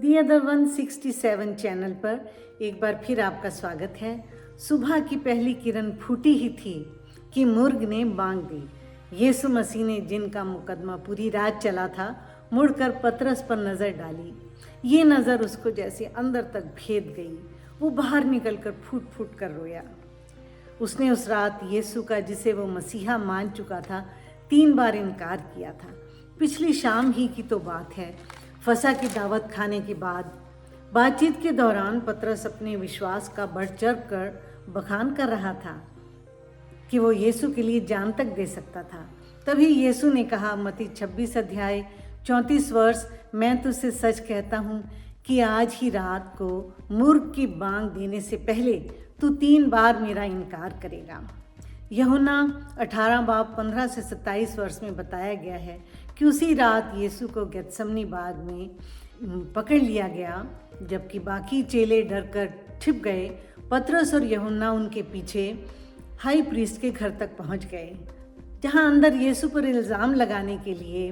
The other 167 channel पर एक बार फिर आपका स्वागत है। सुबह की पहली किरण फूटी ही थी कि मुर्ग ने बांग दी। यीशु मसीह ने जिनका मुकदमा पूरी रात चला था, मुड़कर पतरस पर नज़र डाली। ये नज़र उसको जैसे अंदर तक भेद गई। वो बाहर निकलकर फूट फूट कर रोया। उसने उस रात यीशु का, जिसे वो मसीहा मान चुका था, 3 बार इनकार किया था। पिछली शाम ही की तो बात है। फसह की दावत खाने के बाद बातचीत के दौरान पतरस अपने विश्वास का बढ़ चढ़ कर बखान कर रहा था कि वो यीशु के लिए जान तक दे सकता था। तभी यीशु ने कहा, मत्ती 26 अध्याय 34 वर्ष, मैं तुझसे सच कहता हूँ कि आज ही रात को मुर्ग की बांग देने से पहले तू 3 बार मेरा इनकार करेगा। यूहन्ना 18 बाब 15 से 27 वर्ष में बताया गया है कि उसी रात यीशु को गेत्समनी बाग में पकड़ लिया गया। जबकि बाकी चेले डरकर छिप गए, पतरस और यूहन्ना उनके पीछे हाई प्रीस्ट के घर तक पहुंच गए, जहां अंदर यीशु पर इल्ज़ाम लगाने के लिए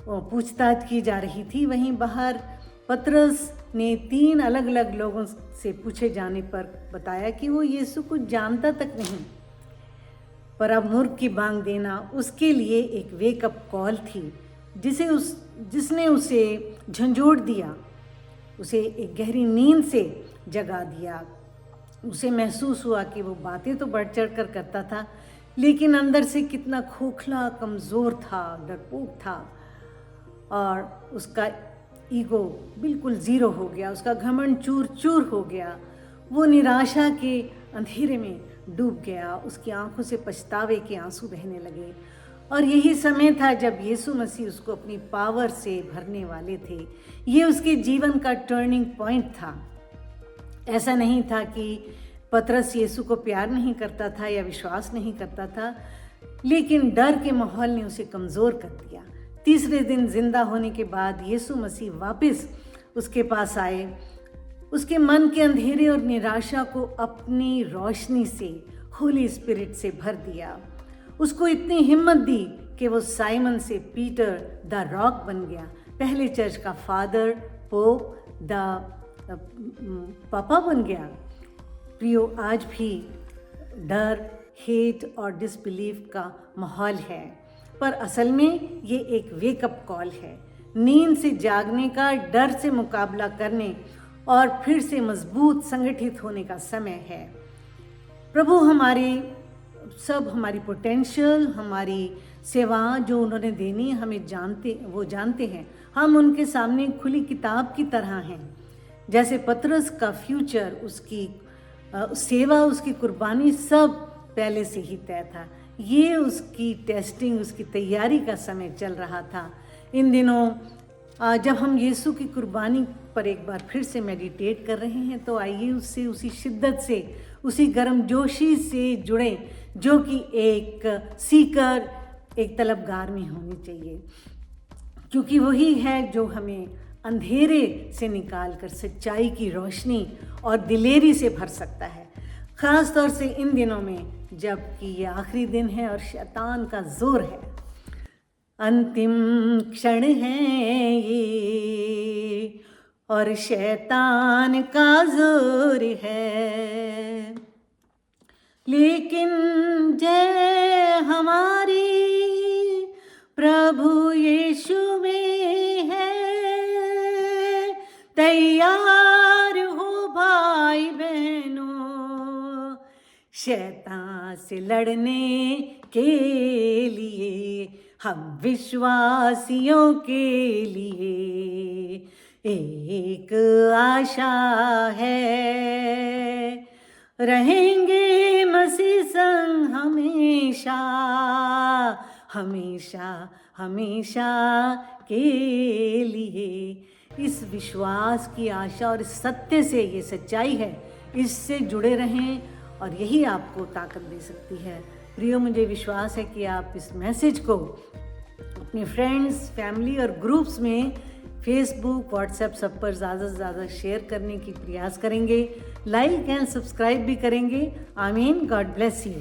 पूछताछ की जा रही थी। वहीं बाहर पतरस ने 3 अलग अलग लोगों से पूछे जाने पर बताया कि वो यीशु को जानता तक नहीं। पर अब मुर्ग की बांग देना उसके लिए एक वेकअप कॉल थी, जिसने उसे झंझोड़ दिया, उसे एक गहरी नींद से जगा दिया। उसे महसूस हुआ कि वो बातें तो बढ़ चढ़ कर करता था, लेकिन अंदर से कितना खोखला, कमज़ोर था, डरपोक था, और उसका ईगो बिल्कुल ज़ीरो हो गया। उसका घमंड चूर चूर हो गया। वो निराशा के अंधेरे में डूब गया। उसकी आंखों से पछतावे के आंसू बहने लगे। और यही समय था जब यीशु मसीह उसको अपनी पावर से भरने वाले थे। ये उसके जीवन का टर्निंग पॉइंट था। ऐसा नहीं था कि पतरस यीशु को प्यार नहीं करता था या विश्वास नहीं करता था, लेकिन डर के माहौल ने उसे कमज़ोर कर दिया। तीसरे दिन जिंदा होने के बाद यीशु मसीह वापस उसके पास आए। उसके मन के अंधेरे और निराशा को अपनी रोशनी से, होली स्पिरिट से भर दिया। उसको इतनी हिम्मत दी कि वो साइमन से पीटर द रॉक बन गया, पहले चर्च का फादर, पोप, द पापा बन गया। प्रियो, आज भी डर, हेट और डिसबिलीफ का माहौल है, पर असल में ये एक वेकअप कॉल है। नींद से जागने का, डर से मुकाबला करने और फिर से मजबूत संगठित होने का समय है। प्रभु हमारी पोटेंशियल, हमारी सेवा जो उन्होंने देनी है, हमें जानते हैं। हम उनके सामने खुली किताब की तरह हैं। जैसे पतरस का फ्यूचर, उसकी सेवा, उसकी कुर्बानी सब पहले से ही तय था। ये उसकी टेस्टिंग, उसकी तैयारी का समय चल रहा था। इन दिनों जब हम यीशु की कुर्बानी पर एक बार फिर से मेडिटेट कर रहे हैं, तो आइए उससे उसी शिद्दत से, उसी गर्मजोशी से जुड़ें जो कि एक सीकर, एक तलबगार में होनी चाहिए, क्योंकि वही है जो हमें अंधेरे से निकालकर सच्चाई की रोशनी और दिलेरी से भर सकता है। ख़ास तौर से इन दिनों में, जबकि ये आखिरी दिन है और शैतान का जोर है। अंतिम क्षण है ये और शैतान का जोर है, लेकिन जय हमारी प्रभु यीशु में है। तैयार हो भाई बहनों, शैतान से लड़ने के लिए, हम विश्वासियों के लिए एक आशा है। रहेंगे मसीह संग हमेशा, हमेशा हमेशा के लिए। इस विश्वास की आशा और इस सत्य से, ये सच्चाई है, इससे जुड़े रहें और यही आपको ताकत दे सकती है। प्रियो, मुझे विश्वास है कि आप इस मैसेज को अपने फ्रेंड्स, फैमिली और ग्रुप्स में, फेसबुक, व्हाट्सएप, सब पर ज़्यादा से ज़्यादा शेयर करने की प्रयास करेंगे। लाइक एंड सब्सक्राइब भी करेंगे। आमीन। God bless you.